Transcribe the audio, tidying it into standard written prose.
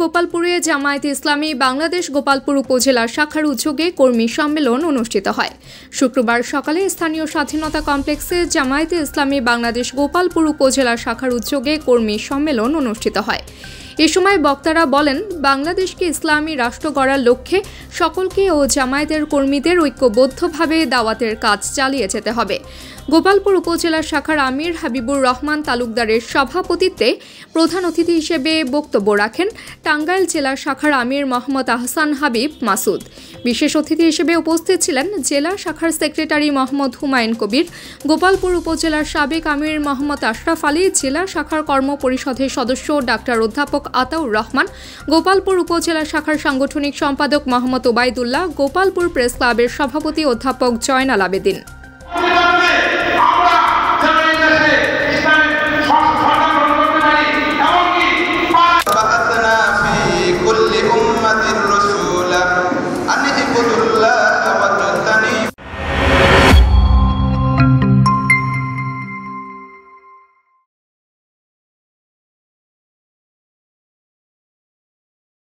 গোপালপুরে জামায়াতে ইসলামী বাংলাদেশ গোপালপুর উপজেলা শাখার উদ্যোগে কর্মী সম্মেলন অনুষ্ঠিত হয়। শুক্রবার সকালে স্থানীয় স্বাধীনতা কমপ্লেক্সে জামায়াতে ইসলামী বাংলাদেশ গোপালপুর উপজেলা শাখার উদ্যোগে কর্মী সম্মেলন অনুষ্ঠিত হয়। এ সময় বক্তারা বলেন, বাংলাদেশকে ইসলামী রাষ্ট্র গড়ার লক্ষ্যে সকলকে ও জামায়াতের কর্মীদের ঐক্যবদ্ধভাবে দাওয়াতের কাজ চালিয়ে যেতে হবে। গোপালপুর উপজেলা শাখার আমির হাবিবুর রহমান তালুকদারের সভাপতিত্বে প্রধান অতিথি হিসেবে বক্তব্য রাখেন টাঙ্গাইল জেলা শাখার আমির মোহাম্মদ আহসান হাবিব মাসুদ। বিশেষ অতিথি হিসেবে উপস্থিত ছিলেন জেলা শাখার সেক্রেটারি মোহাম্মদ হুমায়ুন কবির, গোপালপুর উপজেলার সাবেক আমির মোহাম্মদ আশরাফ আলী, জেলা শাখার কর্ম পরিষদের সদস্য ডাক্তার অধ্যাপক আতাউর রহমান, গোপালপুর উপজেলা শাখার সাংগঠনিক সম্পাদক মোহাম্মদ ওবায়দুল্লাহ, গোপালপুর প্রেস ক্লাবের সভাপতি অধ্যাপক জয়নাল আবেদিন।